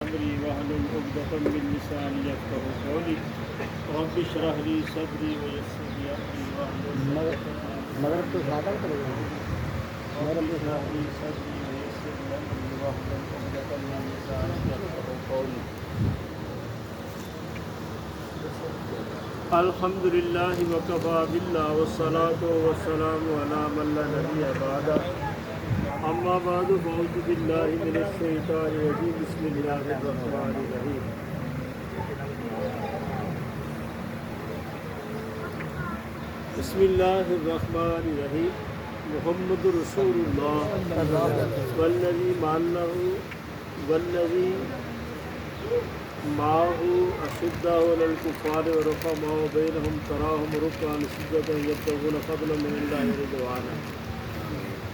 أمري واحلل عقدة من لساني يفقهوا قولي رب اشرح لي صدري ويسر لي أمري واحلل مغرب تو زیادہ کرے گا رب اشرح لي صدري ويسر لي أمري واحلل عقدة من لساني يفقهوا قولي الحمد لله وكفى بالله والصلاة والسلام على من لا نبي بعده أما بعد فأعوذ بالله من الشيطان الرجيم بسم الله الرحمن الرحيم بسم الله الرحمن الرحيم محمد رسول الله والذي معه والذي معه أشداء على الكفار ورحماء بينهم تراهم ركعا سجدا يبتغون فضلا من الله ورضوانا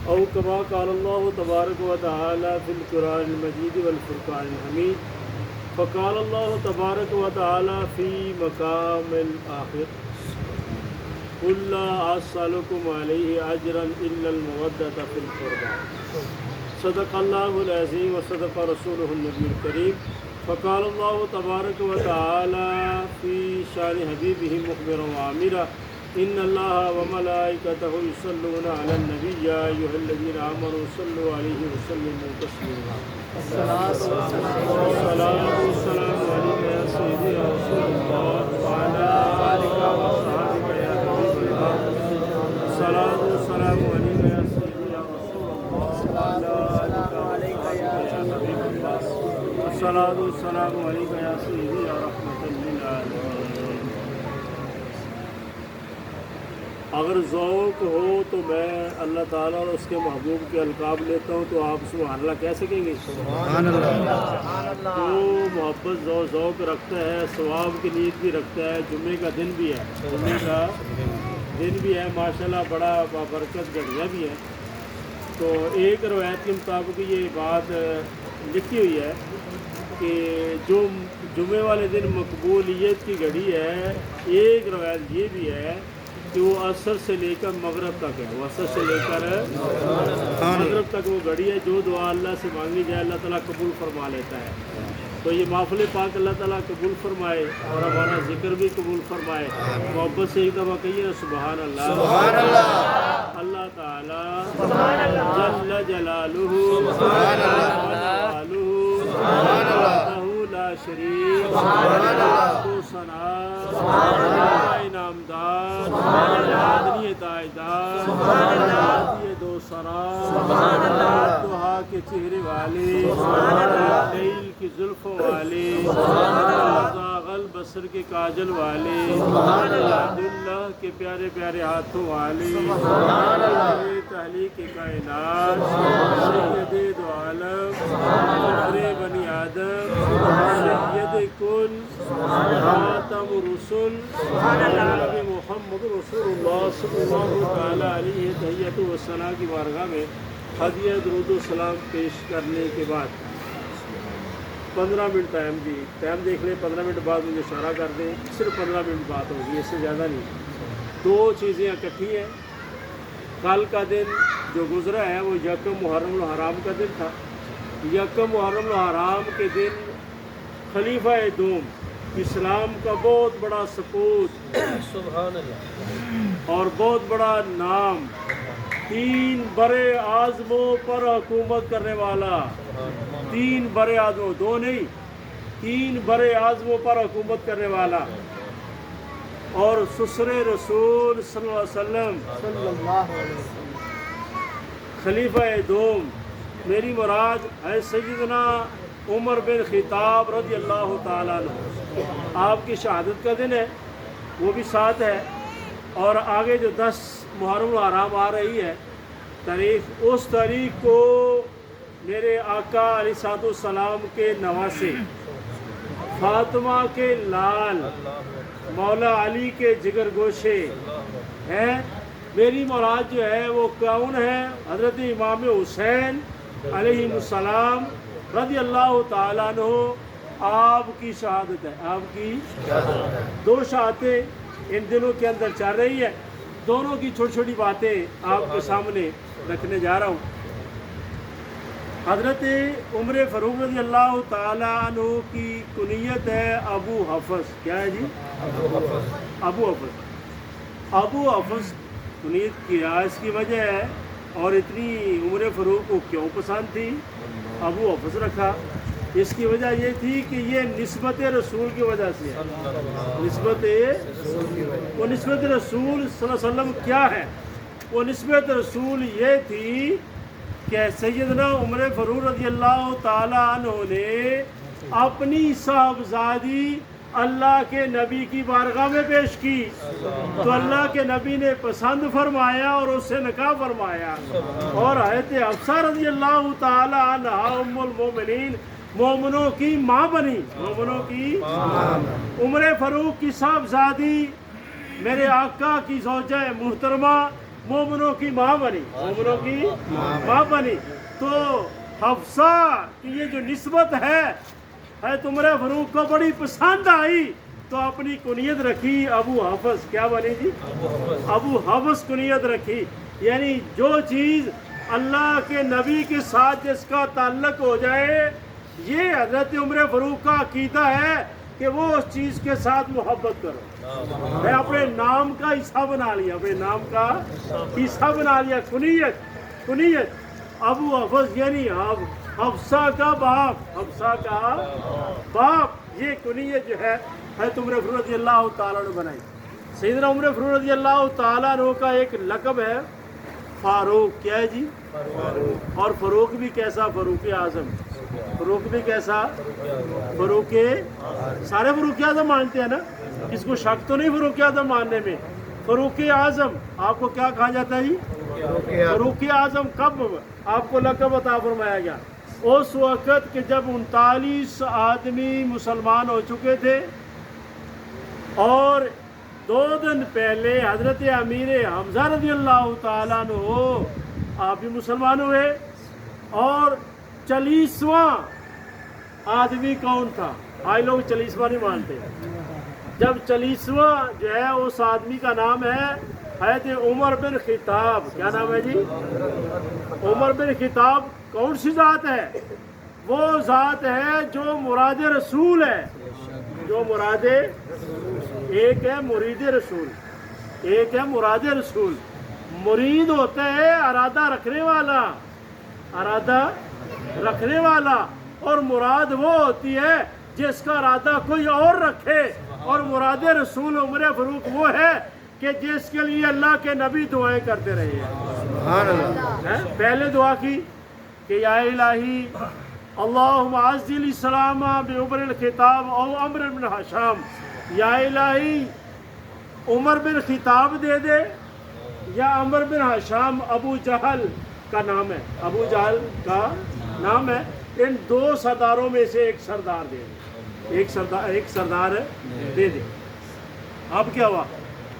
أو كما قال الله تبارك وتعالى في القرآن المجيد والفرقان الحميد فقال الله تبارك وتعالى في مقام الآخر قل لا أسألكم عليه أجرا إلا المودة في القربى صدق الله العظيم وصدق رسوله النبي الكريم فقال الله تبارك وتعالى في شان حبيبه مخبرا وعامرا إن الله وملائكته يصلون على النبي يا أيها الذين آمنوا صلوا عليه وسلموا تسليما الصلاة والسلام عليك يا سيدي يا رسول الله وعلى آلك وصحبك يا حبيب الله الصلاة والسلام عليك يا سيدي يا رسول الله وعلى آلك وصحبك يا حبيب الله الصلاة والسلام عليك يا سيدي يا رحمة للعالمين اگر ذوق ہو تو میں اللہ تعالیٰ اور اس کے محبوب کے القاب لیتا ہوں تو آپ سبحان اللہ کہہ سکیں گے سبحان اللہ تو محبت ذوق رکھتا ہے ثواب کی نیت بھی رکھتا ہے جمعے کا دن بھی ہے جمعے کا دن بھی ہے ماشاءاللہ بڑا بابرکت گھڑیاں بھی ہے تو ایک روایت کے مطابق یہ بات لکھی ہوئی ہے کہ جو جمعے والے دن مقبولیت کی گھڑی ہے ایک روایت یہ بھی ہے کہ وہ عصر سے لے کر مغرب تک ہے وہ عصر سے لے کر مغرب تک وہ گھڑی ہے جو دعا اللہ سے مانگی جائے اللہ تعالیٰ قبول فرما لیتا ہے تو یہ محفل پاک اللہ تعالیٰ قبول فرمائے اور ہمارا ذکر بھی قبول فرمائے محبت سے ایک دفعہ کہیے نا سبحان اللہ سبحان اللہ اللہ تعالیٰ جل جلالہ سبحان اللہ لا شریک تو ثنا انعامدار آدمی تائیدار دو سرا دوہا کے چہرے والے لیل کی زلفوں والے غل بصر کے کاجل والے عبداللہ کے پیارے پیارے ہاتھوں والے تحلیق کائنات سید دو عالم فخر بنی آدم سید کل خاتم الرسل جناب محمد رسول اللہ صلی اللہ تعالیٰ علیہ تحیت و ثنا کی بارگاہ میں ہدیہ درود و سلام پیش کرنے کے بعد 15 منٹ ٹائم دیکھ لیں 15 منٹ بعد مجھے اشارہ کر دیں صرف 15 منٹ بات ہوگی اس سے زیادہ نہیں دو چیزیں اکٹھی ہیں کل کا دن جو گزرا ہے وہ یکم محرم الحرام کا دن تھا یکم محرم الحرام کے دن خلیفہ دوم اسلام کا بہت بڑا سپوت سبحان اللہ اور بہت بڑا نام 3 برے اعظموں پر حکومت کرنے والا 3 برے اعظموں 2 نہیں 3 برے اعظموں پر حکومت کرنے والا اور سسر رسول صلی اللہ علیہ وسلم خلیفہ دوم میری مراد ہے سیدنا عمر بن خطاب رضی اللہ تعالیٰ عنہ آپ کی شہادت کا دن ہے وہ بھی ساتھ ہے اور آگے جو 10 محرم الحرام آ رہی ہے تاریخ اس تاریخ کو میرے آقا علیہ السلام کے نواسے فاطمہ کے لال مولا علی کے جگر گوشے ہیں میری مراد جو ہے وہ کون ہے حضرت امام حسین علیہ السلام رضی اللہ تعالیٰ عنہ آپ کی شہادت ہے آپ کی 2 شہادتیں ان دنوں کے اندر چل رہی ہے دونوں کی چھوٹی چھوٹی باتیں آپ کے سامنے رکھنے جا رہا ہوں حضرت عمر فاروق رضی اللہ تعالیٰ عنہ کی کنیت ہے ابو حفص. کیا ہے جی؟ ابو حفص. ابو حفص کنیت کیا اس کی وجہ ہے، اور اتنی عمر فاروق کو کیوں پسند تھی ابو حفص رکھا؟ اس کی وجہ یہ تھی کہ یہ نسبت رسول کی وجہ سے ہے. نسبت رسول صلی اللہ علیہ وسلم کیا ہے؟ وہ نسبت رسول یہ تھی کہ سیدنا عمر فاروق رضی اللہ تعالیٰ عنہ نے اپنی صاحبزادی اللہ کے نبی کی بارگاہ میں پیش کی، تو اللہ کے نبی نے پسند فرمایا اور اس سے نکاح فرمایا، اور حضرت حفصہ رضی اللہ تعالیٰ عنہ ام المومنین، مومنوں کی ماں بنی. مومنوں کی عمر فاروق کی صاحبزادی میرے آقا کی زوجہ محترمہ مومنوں کی ماں بنی. مومنوں کی ماں بنی. تو حفصہ کی یہ جو نسبت ہے عمر فاروق کو بڑی پسند آئی، تو اپنی کنیت رکھی ابو حفص. کیا بنی جی؟ ابو حفص کنیت رکھی. یعنی جو چیز اللہ کے نبی کے ساتھ جس کا تعلق ہو جائے، یہ حضرت عمر فاروق کا عقیدہ ہے کہ وہ اس چیز کے ساتھ محبت کرو. میں اپنے نام کا حصہ بنا لیا، اپنے نام کا حصہ بنا لیا. کنیت ابو حفص یعنی حفصہ کا باپ، حفصہ کا باپ. یہ کنیت جو ہے حضرت عمر فاروق رضی اللہ تعالیٰ نے بنائی. سیدنا عمر فاروق رضی اللہ تعالیٰ عنہ کا ایک لقب ہے فاروق. کیا ہے جی؟ اور فاروق بھی کیسا؟ فاروق اعظم. فاروق بھی کیسا؟ فاروق. سارے فاروق اعظم مانتے ہیں نا، کس کو شک تو نہیں فاروق اعظم ماننے میں. فاروق اعظم آپ کو کیا کہا جاتا ہے جی؟ فاروق اعظم. کب آپ کو لقب عطا فرمایا گیا؟ اس وقت کہ جب 39 آدمی مسلمان ہو چکے تھے، اور 2 دن پہلے حضرت امیر حمزہ رضی اللہ تعالیٰ عنہ آپ بھی مسلمان ہوئے. اور 40واں آدمی کون تھا؟ آج لوگ 40واں نہیں مانتے. جب 40واں جو ہے اس آدمی کا نام ہے حضرت عمر بن خطاب. کیا نام ہے جی؟ عمر بن خطاب. کون سی ذات ہے؟ وہ ذات ہے جو مراد رسول ہے. جو مراد، ایک ہے مرید رسول، ایک ہے مراد رسول. مرید ہوتا ہے ارادہ رکھنے والا، ارادہ رکھنے والا، اور مراد وہ ہوتی ہے جس کا ارادہ کوئی اور رکھے. اور مراد رسول عمر فاروق وہ ہے کہ جس کے لیے اللہ کے نبی دعائیں کرتے رہے ہیں. پہلے دعا کی کہ یا الہی اللہم اعز الاسلام بعمر الخطاب او عمر بن ہشام. یا الہی عمر بن خطاب دے دے یا عمر بن ہشام. ابو جہل کا نام ہے، ابو جہل کا نام ہے. ان 2 سرداروں میں سے ایک سردار دے دے، ایک سردار دے دے. اب کیا ہوا؟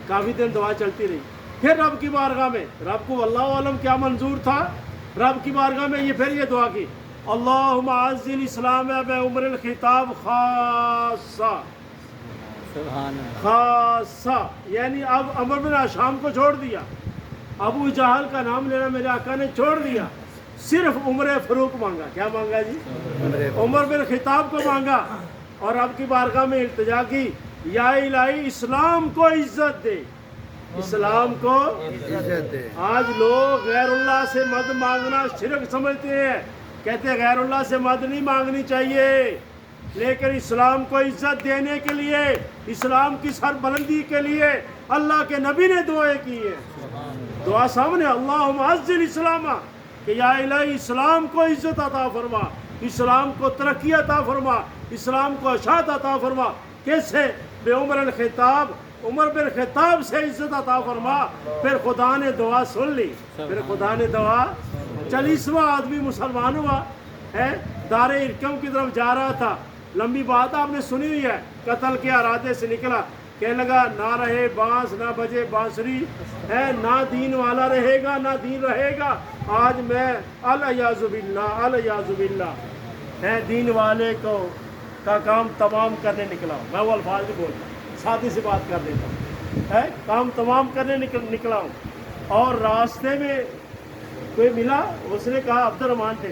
کافی دن دعا چلتی رہی. پھر رب کی بارگاہ میں، رب کو اللہ عالم کیا منظور تھا، رب کی بارگاہ میں پھر یہ دعا کی اللہم اعز الاسلام بعمر الخطاب خاصہ. خاصہ یعنی اب عمر بن ہشام کو چھوڑ دیا، ابو جہل کا نام لینا میرے آقا نے چھوڑ دیا. صرف عمر فاروق مانگا. کیا مانگا جی؟ عمر بن خطاب کو مانگا، اور اب کی بارگاہ میں التجا کی یا الہی اسلام کو عزت دے، اسلام کو عزت دے. آج لوگ غیر اللہ سے مدد مانگنا شرک سمجھتے ہیں، کہتے ہیں غیر اللہ سے مدد نہیں مانگنی چاہیے، لیکن اسلام کو عزت دینے کے لیے، اسلام کی سربلندی کے لیے اللہ کے نبی نے دعائیں کی ہیں. دعا سامنے اللہم اعز الاسلام کہ یا الہی اسلام کو عزت عطا فرما، اسلام کو ترقی عطا فرما، اسلام کو اشاعت عطا فرما. کیسے؟ بے عمر الخطاب، عمر بن خطاب سے عزت عطا فرما. پھر خدا نے دعا سن لی، پھر خدا نے دعا. 40واں آدمی مسلمان ہوا ہے، دار ارقم کی طرف جا رہا تھا. لمبی بات آپ نے سنی ہوئی ہے. قتل کے ارادے سے نکلا، کہنے لگا نہ رہے بانس نہ بجے بانسری ہے، نہ دین والا رہے گا نہ دین رہے گا. آج میں الیاذ باللہ ہے دین والے کو کا کام تمام کرنے نکلا ہوں. میں وہ الفاظ نہیں بولتا، سادی سی بات کر دیتا ہوں. ہے کام تمام کرنے نکلا ہوں. اور راستے میں کوئی ملا، اس نے کہا عبد الرحمان تھے،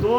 2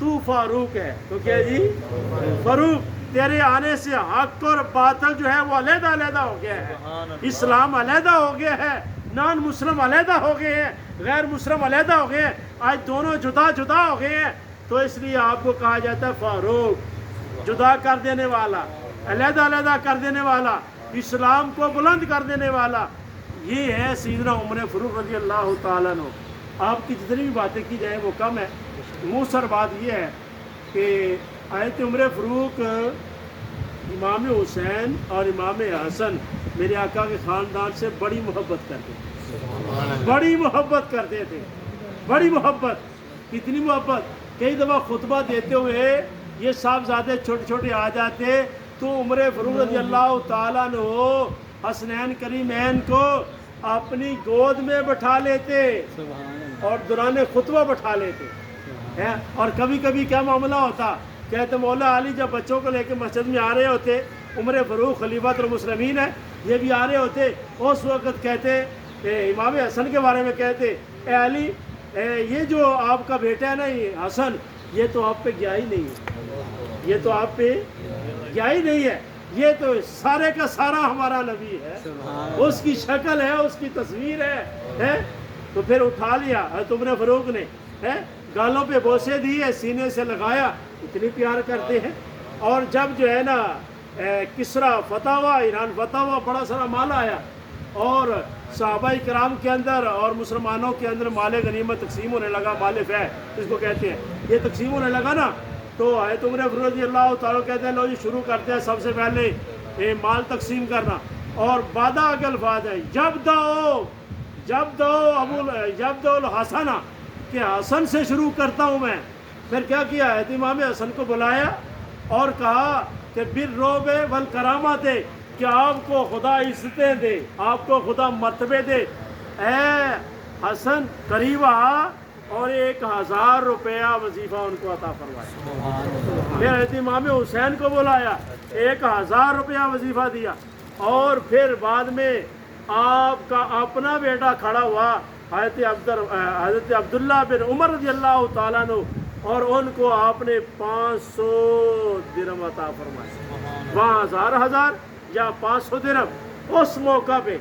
تو فاروق ہے، تو کیا جی فاروق، تیرے آنے سے حق اور باطل جو ہے وہ علیحدہ علیحدہ ہو گیا ہے، اسلام علیحدہ ہو گیا ہے، نان مسلم علیحدہ ہو گئے ہیں، غیر مسلم علیحدہ ہو گئے ہیں، آج دونوں جدا جدا ہو گئے ہیں، تو اس لیے آپ کو کہا جاتا ہے فاروق، جدا کر دینے والا، علیحدہ علیحدہ کر دینے والا، اسلام کو بلند کر دینے والا، یہ ہے سیدنا عمر فاروق رضی اللہ تعالیٰ عنہ۔ آپ کی جتنی بھی باتیں کی جائیں وہ کم ہے، مؤثر بات یہ ہے کہ آیت عمر فاروق امام حسین اور امام حسن میرے آقا کے خاندان سے بڑی محبت کرتے تھے، بڑی محبت کرتے تھے، بڑی محبت، کتنی محبت، کئی دفعہ خطبہ دیتے ہوئے یہ صاحبزادے چھوٹے چھوٹے آ جاتے تو عمر فاروق رضی اللہ تعالیٰ عنہ حسنین کریمین کو اپنی گود میں بٹھا لیتے اور دوران خطبہ بٹھا لیتے، اور کبھی کبھی کیا معاملہ ہوتا، کہتے مولا علی جب بچوں کو لے کے مسجد میں آ رہے ہوتے، عمر فاروق خلیفۃ المسلمین ہے، یہ بھی آ رہے ہوتے، اس وقت کہتے امام حسن کے بارے میں کہتے، اے علی یہ جو آپ کا بیٹا ہے نا یہ حسن، یہ تو آپ پہ گیا ہی نہیں ہے، یہ تو آپ پہ گیا ہی نہیں ہے، یہ تو سارے کا سارا ہمارا نبی ہے، اس کی شکل ہے، اس کی تصویر ہے، تو پھر اٹھا لیا حضرت عمر فاروق نے، گالوں پہ بوسے دیے، سینے سے لگایا، اتنی پیار کرتے ہیں۔ اور جب جو ہے نا کسرا فتح ہوا، ایران فتح ہوا، بڑا سارا مال آیا اور صحابہ کرام کے اندر اور مسلمانوں کے اندر مال غنیمت تقسیم ہونے لگا، مال فہ اس کو کہتے ہیں، یہ تقسیم ہونے لگا نا، تو حضرت عمر فاروق رضی اللہ تعالیٰ کہتے ہیں لو جی شروع کرتے ہیں سب سے پہلے مال تقسیم کرنا، اور بادہ کے الفاظ ہے جب دو الحسنہ، کہ حسن سے شروع کرتا ہوں میں۔ پھر کیا کیا، امام حسن کو بلایا اور کہا کہ بالرعب والکرامت، کہ آپ کو خدا عزتیں دے، آپ کو خدا مرتبے دے، اے حسن قریب آ اور 1000 روپیہ وظیفہ ان کو عطا فرمایا۔ پھر حضرت امام حسین کو بلایا، 1000 روپیہ وظیفہ دیا، اور پھر بعد میں آپ کا اپنا بیٹا کھڑا ہوا حضرت عبداللہ بن عمر رضی اللہ تعالیٰ عنہ، اور ان کو آپ نے 500 درہم عطا فرمایا، وہاں ہزار یا 500 درہم۔ اس موقع پہ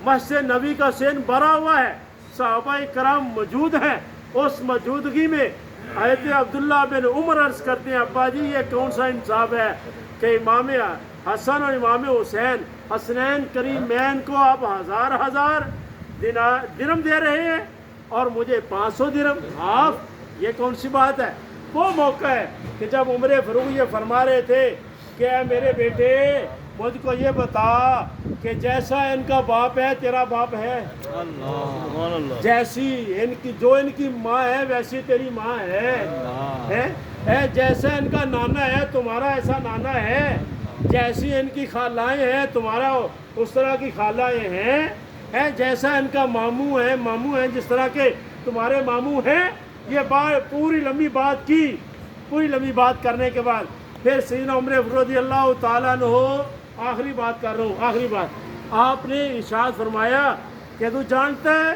مسجد نبی کا سین بھرا ہوا ہے، صحابہ کرام موجود ہیں، اس موجودگی میں حضرت عبداللہ بن عمر عرض کرتے ہیں، ابا جی یہ کون سا انصاف ہے کہ امام حسن اور امام حسین حسنین کریمین کو آپ 1000 درہم دے رہے ہیں اور مجھے 500 درہم، ہاف، یہ کون سی بات ہے؟ وہ موقع ہے کہ جب عمر فاروق یہ فرما رہے تھے کہ اے میرے بیٹے مجھ کو یہ بتا کہ جیسا ان کا باپ ہے تیرا باپ ہے، جیسی ان کی ماں ہے ویسی تیری ماں ہے، جیسا ان کا نانا ہے تمہارا ایسا نانا ہے، جیسی ان کی خالائیں ہیں تمہارا اس طرح کی خالائیں ہیں، جیسا ان کا ماموں ہیں جس طرح کے تمہارے ماموں ہیں۔ یہ بات پوری لمبی بات کی، پوری لمبی بات کرنے کے بعد پھر سیدنا عمر فاروق رضی اللہ تعالیٰ عنہ، آخری بات کر رہا ہوں، آخری بات، آپ نے ارشاد فرمایا کہ تو جانتا ہے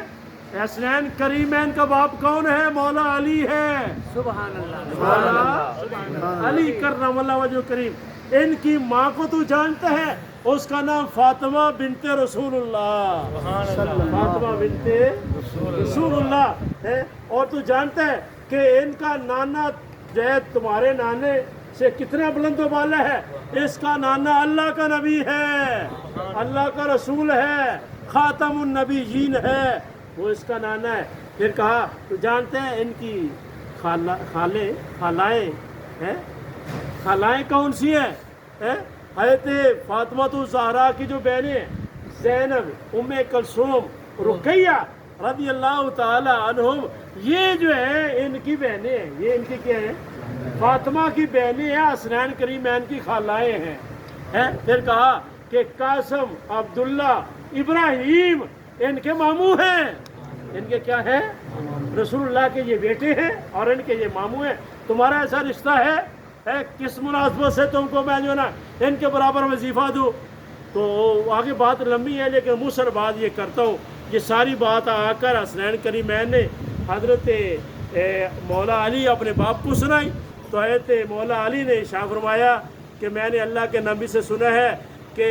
حسنین کریمین کا باپ کون ہے؟ مولا علی ہے، سبحان اللہ، مولا علی کرم اللہ وجہ کریم۔ ان کی ماں کو تو جانتا ہے، اس کا نام فاطمہ بنت رسول اللہ، فاطمہ بنت رسول اللہ ہے، اور تو جانتا ہے کہ ان کا نانا جو ہے تمہارے نانے سے کتنا بلند و بالا ہے، اس کا نانا اللہ کا نبی ہے، اللہ کا رسول ہے، خاتم النبیین ہے، وہ اس کا نانا ہے۔ پھر کہا تو جانتے ہیں ان کی خالائیں کون سی ہیں؟ حضرت فاطمہ الزہرا کی جو بہنیں ہیں، زینب، ام کلثوم، رقیہ رضی اللہ تعالی عنہم، یہ جو ہے ان کی بہنیں ہیں، یہ ان کی کیا ہیں؟ فاطمہ کی بہنیں ہیں، حسنین کریمین کی خالائیں ہیں۔ پھر کہا کہ قاسم، عبداللہ، ابراہیم ان کے ماموں ہیں، ان کے کیا ہے؟ رسول اللہ کے یہ بیٹے ہیں اور ان کے یہ ماموں ہیں۔ تمہارا ایسا رشتہ ہے کس مناسبت سے تم کو میں جو نا ان کے برابر وظیفہ دوں؟ تو آگے بات لمبی ہے لیکن مؤثر بات یہ کرتا ہوں، یہ ساری بات آ کر حسنین کریمین نے حضرت مولا علی اپنے باپ کو سنائی تو حضرت مولا علی نے ارشاد فرمایا کہ میں نے اللہ کے نبی سے سنا ہے کہ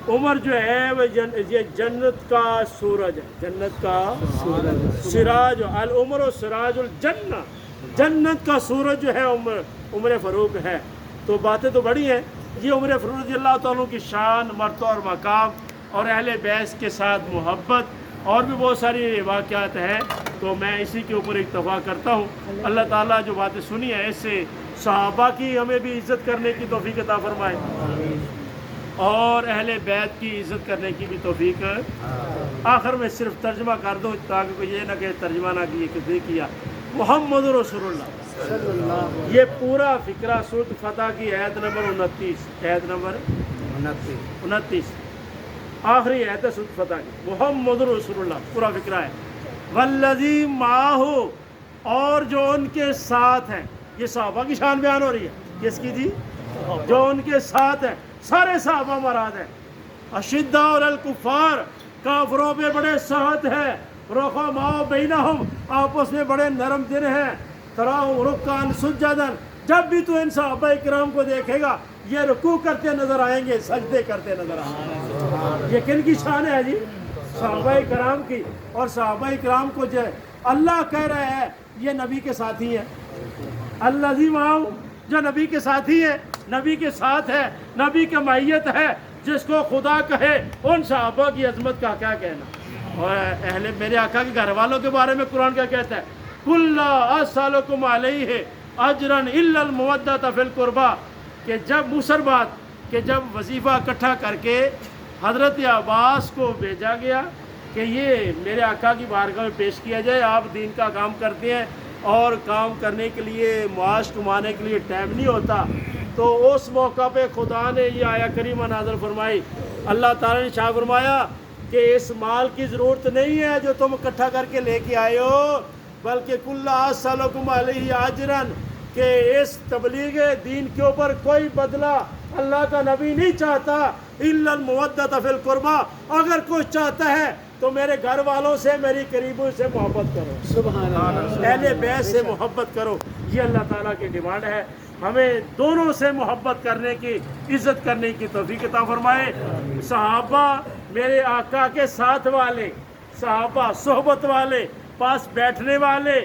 عمر جو ہے وہ یہ جنت کا سورج ہے، جنت کا سراج، العمر و سراج الجنہ، جنت کا سورج جو ہے عمر فاروق ہے۔ تو باتیں تو بڑی ہیں، یہ عمر فاروق رضی اللہ تعالیٰ کی شان، مرتبہ اور مقام اور اہل بیت کے ساتھ محبت اور بھی بہت ساری واقعات ہیں، تو میں اسی کے اوپر اکتفا کرتا ہوں۔ اللہ تعالیٰ جو باتیں سنی ہیں اس سے صحابہ کی ہمیں بھی عزت کرنے کی توفیق عطا فرمائے اور اہل بیت کی عزت کرنے کی بھی توفیق۔ آخر میں صرف ترجمہ کر دوں تاکہ کوئی یہ نہ کہ ترجمہ نہ کیے کہ کیا۔ محمد رسول اللہ، یہ پورا فقرہ سورۃ فتح کی آیت نمبر 29، آیت نمبر 29 آخری آیت ہے سورۃ فتح کی، محمد رسول اللہ پورا فقرہ ہے۔ والذی معہ، اور جو ان کے ساتھ ہیں، یہ صحابہ کی شان بیان ہو رہی ہے، کس کی جی؟ جو ان کے ساتھ ہیں، سارے صحابہ مراد ہیں۔ اشداء علی الکفار، کافروں پہ بڑے سخت ہیں، رحماء بینہم، آپس میں بڑے نرم دل ہیں، تراہم رکعا سجدا، جب بھی تو ان صحابہ کرام کو دیکھے گا یہ رکوع کرتے نظر آئیں گے، سجدے کرتے نظر آئیں گے۔ یہ کن کی شان ہے جی؟ صحابہ کرام کی۔ اور صحابہ کرام کو جو اللہ کہہ رہا ہے یہ نبی کے ساتھی ہیں، الذی معہ، جو نبی کے ساتھی ہے، نبی کے ساتھ ہے، نبی کے معیت ہے، جس کو خدا کہے ان صحابہ کی عظمت کا کیا کہنا۔ اور اہل میرے آقا کے گھر والوں کے بارے میں قرآن کیا کہتا ہے؟ قُل لَا أَسْأَلُكُمْ عَلَيْهِ أَجْرًا إِلَّا الْمَوَدَّةَ فِي الْقُرْبَى، کہ جب مصر بات کہ جب وظیفہ اکٹھا کر کے حضرت عباس کو بھیجا گیا کہ یہ میرے آقا کی بارگاہ میں پیش کیا جائے، آپ دین کا کام کرتے ہیں اور کام کرنے کے لیے معاش کمانے کے لیے ٹائم نہیں ہوتا، تو اس موقع پہ خدا نے یہ آیا کریمہ نازل فرمائی۔ اللہ تعالیٰ نے ارشاد فرمایا کہ اس مال کی ضرورت نہیں ہے جو تم اکٹھا کر کے لے کے آئے ہو، بلکہ کُل لَا أَسْأَلُكُمْ عَلَيْهِ أَجْرًا، کہ اس تبلیغ دین کے اوپر کوئی بدلہ اللہ کا نبی نہیں چاہتا، إِلَّا الْمَوَدَّةَ فِي الْقُرْبَى، اگر کوئی چاہتا ہے تو میرے گھر والوں سے، میری قریبوں سے محبت کرو، سبحان اللہ، اہل بیت سے محبت کرو۔ یہ اللہ تعالیٰ کی ڈیمانڈ ہے، ہمیں دونوں سے محبت کرنے کی، عزت کرنے کی توفیق عطا فرمائے۔ صحابہ میرے آقا کے ساتھ والے، صحابہ صحبت والے، پاس بیٹھنے والے،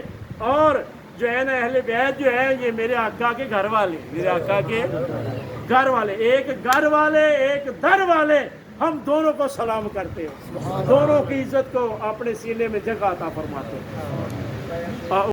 اور جو ہے نا اہل بیت جو ہے یہ میرے آقا کے گھر والے، میرے آقا کے گھر والے، ایک گھر والے ایک در والے، ہم دونوں کو سلام کرتے ہیں، دونوں کی عزت کو اپنے سینے میں جگہ عطا فرماتے ہیں۔